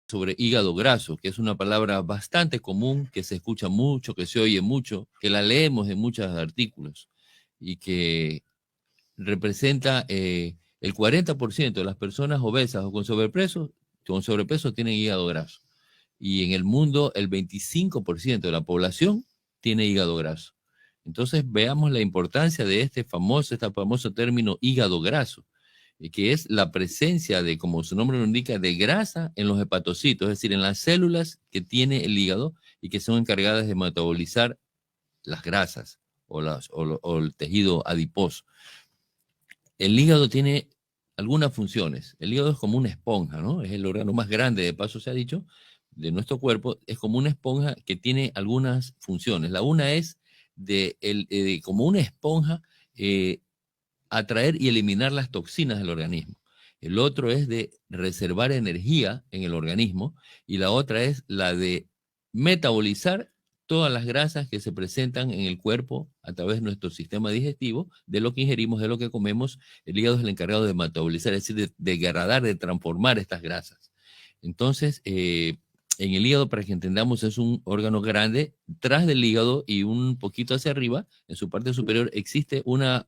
sobre hígado graso, que es una palabra bastante común, que se escucha mucho, que se oye mucho, que la leemos en muchos artículos y que representa el 40% de las personas obesas o con sobrepeso tienen hígado graso. Y en el mundo el 25% de la población tiene hígado graso. Entonces veamos la importancia de este famoso término hígado graso, que es la presencia de, como su nombre lo indica, de grasa en los hepatocitos, es decir, en las células que tiene el hígado y que son encargadas de metabolizar las grasas o el tejido adiposo. El hígado tiene algunas funciones. El hígado es como una esponja, ¿no? Es el órgano más grande, de paso se ha dicho, de nuestro cuerpo. Es como una esponja que tiene algunas funciones. La una es como una esponja, eh, atraer y eliminar las toxinas del organismo. El otro es de reservar energía en el organismo y la otra es la de metabolizar todas las grasas que se presentan en el cuerpo a través de nuestro sistema digestivo, de lo que ingerimos, de lo que comemos. El hígado es el encargado de metabolizar, es decir, de degradar, de transformar estas grasas. Entonces, en el hígado, para que entendamos, es un órgano grande. Tras del hígado y un poquito hacia arriba, en su parte superior, existe una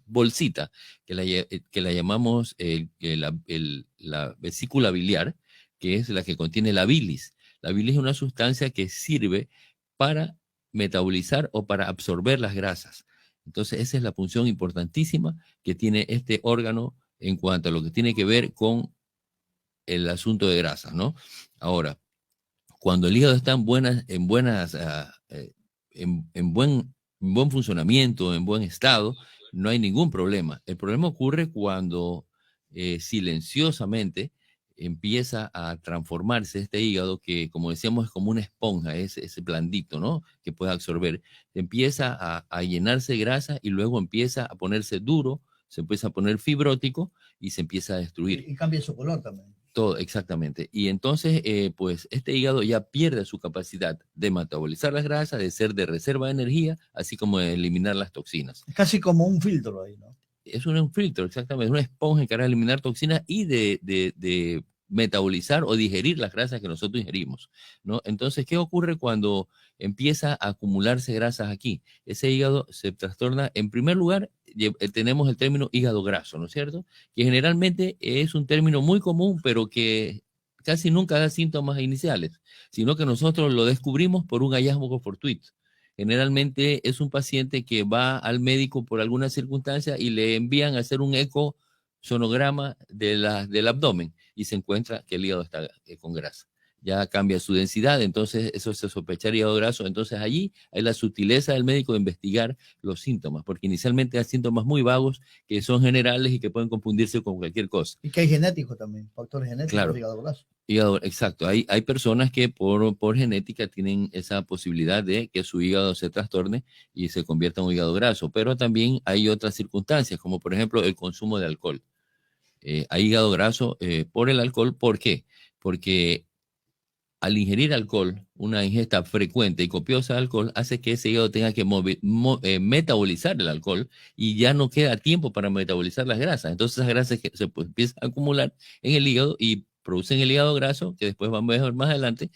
bolsita que la llamamos la vesícula biliar, que es la que contiene la bilis. La bilis es una sustancia que sirve para metabolizar o para absorber las grasas. Entonces, esa es la función importantísima que tiene este órgano en cuanto a lo que tiene que ver con el asunto de grasas, ¿no? Ahora, cuando el hígado está en buen funcionamiento, en buen estado, no hay ningún problema. El problema ocurre cuando silenciosamente empieza a transformarse este hígado que, como decíamos, es como una esponja, ese blandito, ¿no? Que puede absorber. Empieza a llenarse de grasa y luego empieza a ponerse duro, se empieza a poner fibrótico y se empieza a destruir. Y cambia su color también. Todo, exactamente. Y entonces, pues este hígado ya pierde su capacidad de metabolizar las grasas, de ser de reserva de energía, así como de eliminar las toxinas. Es casi como un filtro ahí, ¿no? Es un filtro, exactamente, es una esponja encargada de eliminar toxinas y de metabolizar o digerir las grasas que nosotros ingerimos, ¿no? Entonces, ¿qué ocurre cuando empieza a acumularse grasas aquí? Ese hígado se trastorna. En primer lugar, tenemos el término hígado graso, ¿no es cierto? Que generalmente es un término muy común, pero que casi nunca da síntomas iniciales, sino que nosotros lo descubrimos por un hallazgo fortuito. Generalmente es un paciente que va al médico por alguna circunstancia y le envían a hacer un ecosonograma del abdomen y se encuentra que el hígado está con grasa. Ya cambia su densidad, entonces eso se sospecha hígado graso. Entonces allí hay la sutileza del médico de investigar los síntomas, porque inicialmente hay síntomas muy vagos que son generales y que pueden confundirse con cualquier cosa. Y que hay genéticos también, factores genéticos, claro, de hígado graso. Exacto, hay personas que por genética tienen esa posibilidad de que su hígado se trastorne y se convierta en un hígado graso, pero también hay otras circunstancias, como por ejemplo el consumo de alcohol. Hay hígado graso por el alcohol. ¿Por qué? Porque al ingerir alcohol, una ingesta frecuente y copiosa de alcohol hace que ese hígado tenga que metabolizar el alcohol y ya no queda tiempo para metabolizar las grasas. Entonces esas grasas que se empiezan a acumular en el hígado y producen el hígado graso, que después vamos a ver más adelante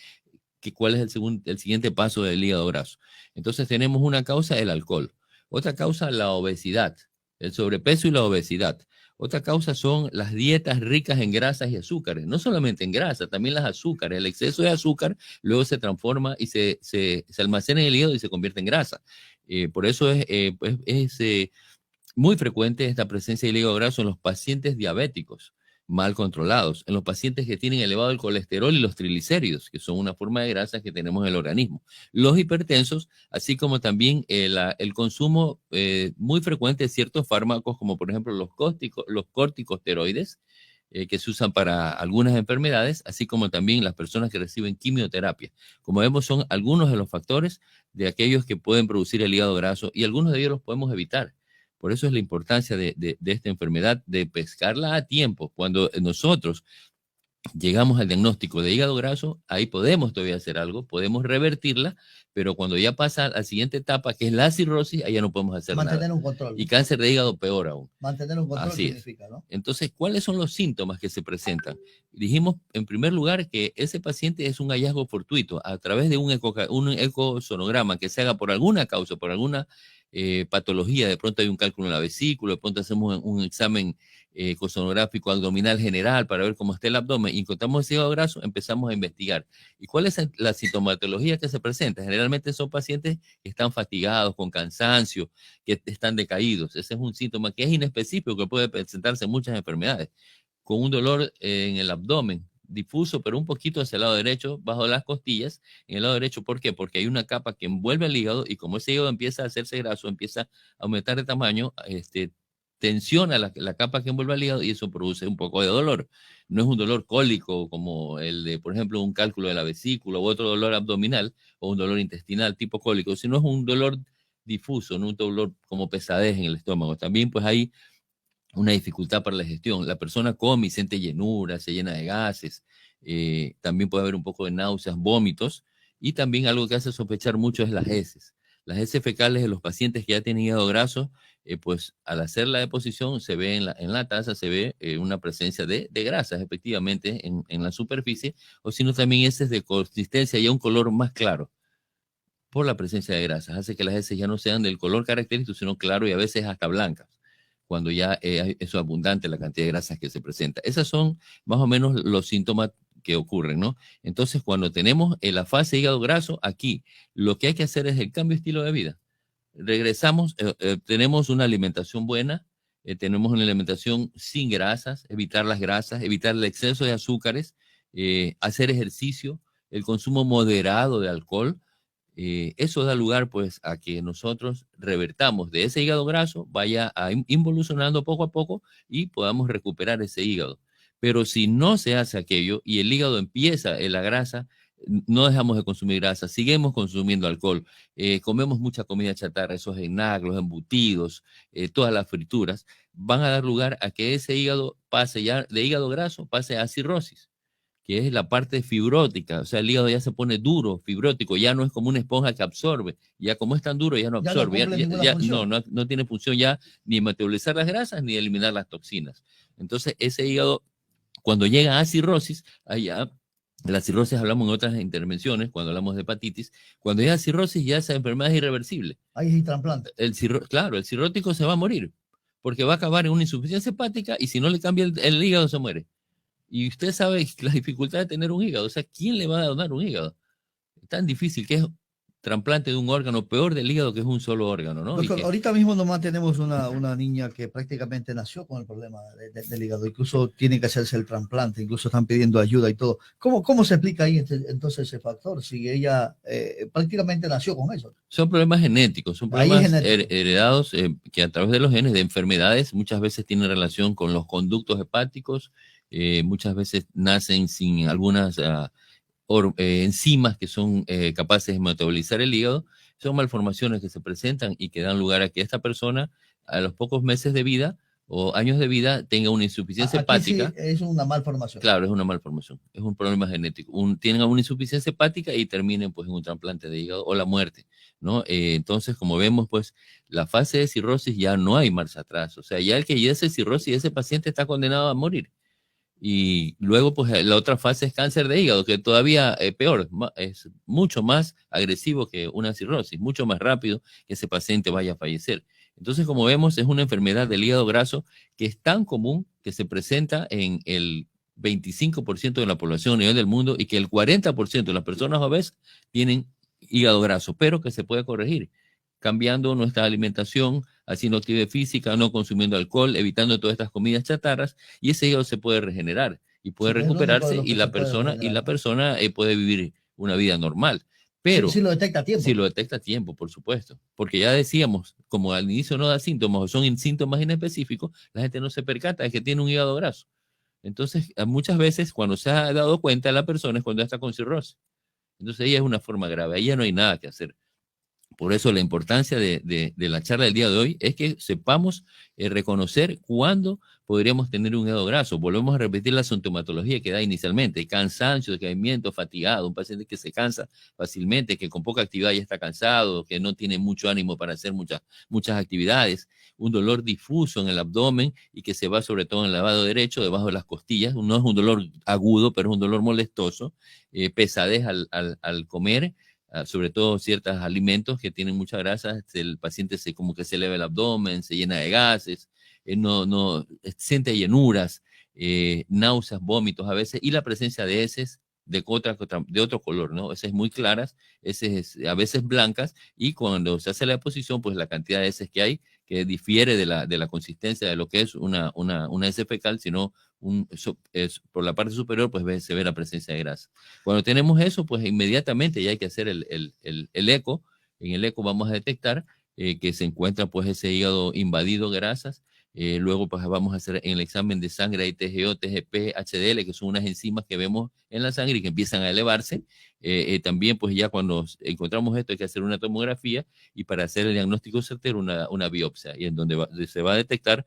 cuál es el siguiente paso del hígado graso. Entonces tenemos una causa, el alcohol. Otra causa, la obesidad, el sobrepeso y la obesidad. Otra causa son las dietas ricas en grasas y azúcares. No solamente en grasa, también las azúcares. El exceso de azúcar luego se transforma y se almacena en el hígado y se convierte en grasa. Por eso es muy frecuente esta presencia del hígado graso en los pacientes diabéticos mal controlados, en los pacientes que tienen elevado el colesterol y los triglicéridos, que son una forma de grasa que tenemos en el organismo, los hipertensos, así como también el consumo muy frecuente de ciertos fármacos, como por ejemplo los corticosteroides, que se usan para algunas enfermedades, así como también las personas que reciben quimioterapia. Como vemos, son algunos de los factores de aquellos que pueden producir el hígado graso y algunos de ellos los podemos evitar. Por eso es la importancia de esta enfermedad, de pescarla a tiempo. Cuando nosotros llegamos al diagnóstico de hígado graso, ahí podemos todavía hacer algo, podemos revertirla, pero cuando ya pasa a la siguiente etapa, que es la cirrosis, ahí ya no podemos hacer nada. Mantener un control, Y ¿no? cáncer de hígado peor aún. Mantener un control Así es. significa, ¿no? Entonces, ¿cuáles son los síntomas que se presentan? Dijimos, en primer lugar, que ese paciente es un hallazgo fortuito a través de un ecosonograma que se haga por alguna causa, por alguna patología. De pronto hay un cálculo en la vesícula, de pronto hacemos un examen ecosonográfico abdominal general para ver cómo está el abdomen y encontramos ese hígado graso, empezamos a investigar. ¿Y cuál es la sintomatología que se presenta? Generalmente son pacientes que están fatigados, con cansancio, que están decaídos. Ese es un síntoma que es inespecífico, que puede presentarse en muchas enfermedades, con un dolor en el abdomen, difuso, pero un poquito hacia el lado derecho, bajo las costillas, en el lado derecho. ¿Por qué? Porque hay una capa que envuelve el hígado y como ese hígado empieza a hacerse graso, empieza a aumentar de tamaño, tensiona la capa que envuelve al hígado y eso produce un poco de dolor. No es un dolor cólico como el de, por ejemplo, un cálculo de la vesícula u otro dolor abdominal o un dolor intestinal tipo cólico, sino es un dolor difuso, no un dolor como pesadez en el estómago. También pues hay una dificultad para la digestión. La persona come y siente llenura, se llena de gases, también puede haber un poco de náuseas, vómitos, y también algo que hace sospechar mucho es las heces. Las heces fecales de los pacientes que ya tienen hígado graso, pues al hacer la deposición se ve en la taza, se ve una presencia de grasas efectivamente en la superficie, o sino también heces de consistencia y un color más claro por la presencia de grasas. Hace que las heces ya no sean del color característico, sino claro y a veces hasta blancas, cuando ya es abundante la cantidad de grasas que se presenta. Esos son más o menos los síntomas que ocurren, ¿no? Entonces, cuando tenemos la fase hígado graso, aquí lo que hay que hacer es el cambio de estilo de vida. Regresamos, tenemos una alimentación buena, tenemos una alimentación sin grasas, evitar las grasas, evitar el exceso de azúcares, hacer ejercicio, el consumo moderado de alcohol. Eso da lugar pues a que nosotros revertamos de ese hígado graso, vaya involucionando poco a poco y podamos recuperar ese hígado. Pero si no se hace aquello y el hígado empieza en la grasa, no dejamos de consumir grasa, seguimos consumiendo alcohol, comemos mucha comida chatarra, esos snacks, los embutidos, todas las frituras, van a dar lugar a que ese hígado pase ya de hígado graso, pase a cirrosis, que es la parte fibrótica, o sea, el hígado ya se pone duro, fibrótico, ya no es como una esponja que absorbe, ya como es tan duro ya no Ya no absorbe, cumple ninguna función. no tiene función ya ni metabolizar las grasas ni eliminar las toxinas. Entonces, ese hígado, cuando llega a cirrosis, allá, de la cirrosis hablamos en otras intervenciones, cuando hablamos de hepatitis, cuando llega a cirrosis ya esa enfermedad es irreversible. Ahí es trasplante. Claro, el cirrótico se va a morir, porque va a acabar en una insuficiencia hepática y si no le cambia el hígado se muere. Y usted sabe la dificultad de tener un hígado. O sea, ¿quién le va a donar un hígado? Es tan difícil que es trasplante de un órgano, peor del hígado que es un solo órgano, ¿no? Doctor, ahorita mismo nomás tenemos una niña que prácticamente nació con el problema del hígado, incluso tiene que hacerse el trasplante, incluso están pidiendo ayuda y todo. ¿Cómo se explica ahí entonces ese factor si ella prácticamente nació con eso? Son problemas genéticos, son problemas heredados que a través de los genes de enfermedades muchas veces tienen relación con los conductos hepáticos, muchas veces nacen sin algunas enzimas que son capaces de metabolizar el hígado. Son malformaciones que se presentan y que dan lugar a que esta persona a los pocos meses de vida o años de vida tenga una insuficiencia hepática. Sí es una malformación. Claro, es una malformación, es un problema genético. Tienen una insuficiencia hepática y terminen pues en un trasplante de hígado o la muerte, ¿no? Entonces, como vemos, pues la fase de cirrosis ya no hay marcha atrás. O sea, ya el que ya es cirrosis, ese paciente está condenado a morir. Y luego, pues la otra fase es cáncer de hígado, que todavía peor, es mucho más agresivo que una cirrosis, mucho más rápido que ese paciente vaya a fallecer. Entonces, como vemos, es una enfermedad del hígado graso que es tan común que se presenta en el 25% de la población a nivel del mundo y que el 40% de las personas obesas tienen hígado graso, pero que se puede corregir cambiando nuestra alimentación, haciendo actividad física, no consumiendo alcohol, evitando todas estas comidas chatarras, y ese hígado se puede regenerar y puede recuperarse y la persona puede vivir una vida normal. Pero si lo detecta a tiempo. Si lo detecta a tiempo, por supuesto. Porque ya decíamos, como al inicio no da síntomas o son síntomas inespecíficos, la gente no se percata de que tiene un hígado graso. Entonces, muchas veces cuando se ha dado cuenta la persona es cuando ya está con cirrosis. Entonces, ella es una forma grave, ahí ya no hay nada que hacer. Por eso la importancia de la charla del día de hoy es que sepamos reconocer cuándo podríamos tener un hígado graso. Volvemos a repetir la sintomatología que da inicialmente: cansancio, decaimiento, fatigado, un paciente que se cansa fácilmente, que con poca actividad ya está cansado, que no tiene mucho ánimo para hacer muchas actividades, un dolor difuso en el abdomen y que se va sobre todo en el lavado derecho, debajo de las costillas. No es un dolor agudo, pero es un dolor molestoso, pesadez al comer, sobre todo ciertos alimentos que tienen mucha grasa. El paciente como que se eleva el abdomen, se llena de gases, no siente llenuras, náuseas, vómitos a veces, y la presencia de heces de otro color, ¿no? Heces muy claras, heces a veces blancas, y cuando se hace la deposición, pues la cantidad de heces que hay, que difiere de la consistencia de lo que es una heces fecal, sino por la parte superior, pues se ve la presencia de grasa. Cuando tenemos eso, pues inmediatamente ya hay que hacer el eco. En el eco vamos a detectar que se encuentra pues ese hígado invadido de grasas. Luego pues vamos a hacer en el examen de sangre hay TGO, TGP, HDL, que son unas enzimas que vemos en la sangre y que empiezan a elevarse. También pues ya cuando encontramos esto hay que hacer una tomografía, y para hacer el diagnóstico certero una biopsia, y en donde se va a detectar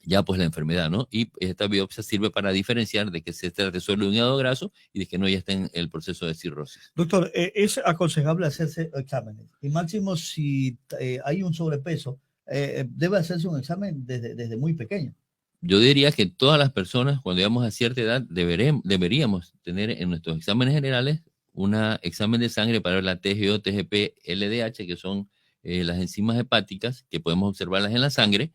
ya pues la enfermedad, ¿no? Y esta biopsia sirve para diferenciar de que se trate solo de un hígado graso y de que no ya está en el proceso de cirrosis. Doctor, ¿es aconsejable hacerse exámenes? Y máximo si hay un sobrepeso, debe hacerse un examen desde muy pequeño. Yo diría que todas las personas, cuando llegamos a cierta edad, deberíamos tener en nuestros exámenes generales un examen de sangre para ver la TGO, TGP, LDH, que son las enzimas hepáticas, que podemos observarlas en la sangre.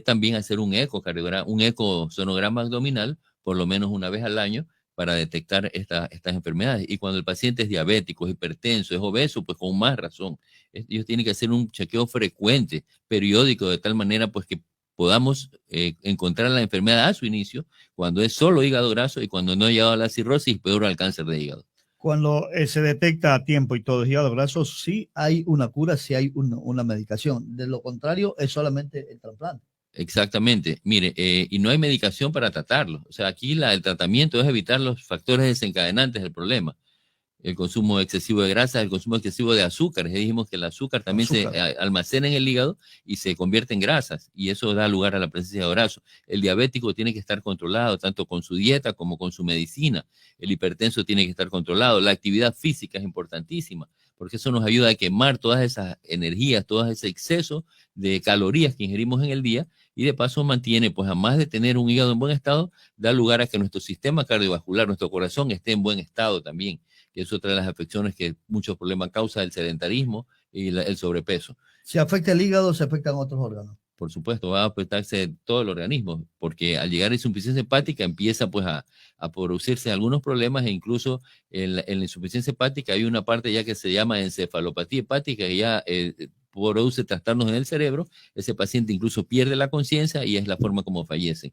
También hacer un un ecosonograma abdominal, por lo menos una vez al año, para detectar estas enfermedades. Y cuando el paciente es diabético, es hipertenso, es obeso, pues con más razón. Ellos tienen que hacer un chequeo frecuente, periódico, de tal manera pues que podamos encontrar la enfermedad a su inicio, cuando es solo hígado graso, y cuando no ha llegado a la cirrosis, peor al cáncer de hígado. Cuando se detecta a tiempo y todo es hígado graso, sí hay una cura, sí hay una medicación. De lo contrario, es solamente el trasplante. Exactamente. Mire, y no hay medicación para tratarlo. O sea, aquí el tratamiento es evitar los factores desencadenantes del problema: el consumo excesivo de grasa, el consumo excesivo de azúcares. Ya dijimos que el azúcar también se almacena en el hígado y se convierte en grasas, y eso da lugar a la presencia de hígado graso. El diabético tiene que estar controlado tanto con su dieta como con su medicina. El hipertenso tiene que estar controlado. La actividad física es importantísima, porque eso nos ayuda a quemar todas esas energías, todo ese exceso de calorías que ingerimos en el día, y de paso mantiene, pues además de tener un hígado en buen estado, da lugar a que nuestro sistema cardiovascular, nuestro corazón, esté en buen estado también, que es otra de las afecciones que muchos problemas causa el sedentarismo y el sobrepeso. Si afecta el hígado, se afectan otros órganos. Por supuesto, va a afectarse todo el organismo, porque al llegar a insuficiencia hepática empieza pues a producirse algunos problemas, e incluso en la insuficiencia hepática hay una parte ya que se llama encefalopatía hepática, que ya produce trastornos en el cerebro. Ese paciente incluso pierde la conciencia y es la forma como fallece.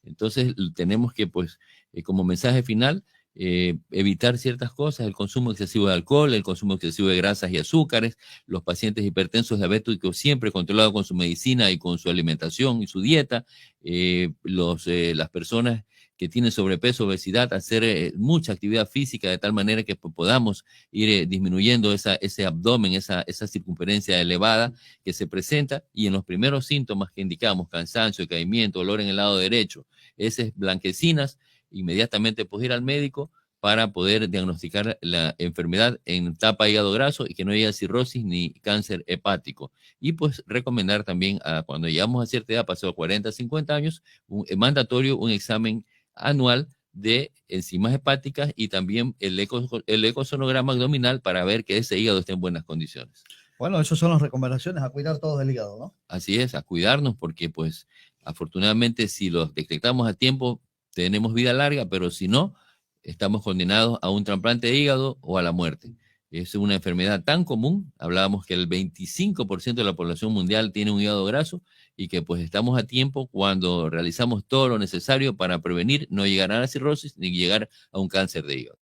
Entonces tenemos que pues como mensaje final, evitar ciertas cosas: el consumo excesivo de alcohol, el consumo excesivo de grasas y azúcares. Los pacientes hipertensos, diabéticos, siempre controlados con su medicina y con su alimentación y su dieta. Las personas que tienen sobrepeso, obesidad, hacer mucha actividad física, de tal manera que podamos ir disminuyendo ese abdomen, esa circunferencia elevada que se presenta. Y en los primeros síntomas que indicamos: cansancio, decaimiento, dolor en el lado derecho, heces blanquecinas, inmediatamente pues ir al médico para poder diagnosticar la enfermedad en etapa hígado graso y que no haya cirrosis ni cáncer hepático. Y pues recomendar también, cuando llegamos a cierta edad, pasado 40, 50 años, mandatorio un examen anual de enzimas hepáticas, y también el ecosonograma abdominal, para ver que ese hígado esté en buenas condiciones. Bueno, esas son las recomendaciones, a cuidar todo del hígado, ¿no? Así es, a cuidarnos, porque pues afortunadamente si los detectamos a tiempo tenemos vida larga, pero si no, estamos condenados a un trasplante de hígado o a la muerte. Es una enfermedad tan común. Hablábamos que el 25% de la población mundial tiene un hígado graso, y que pues estamos a tiempo cuando realizamos todo lo necesario para prevenir no llegar a la cirrosis ni llegar a un cáncer de hígado.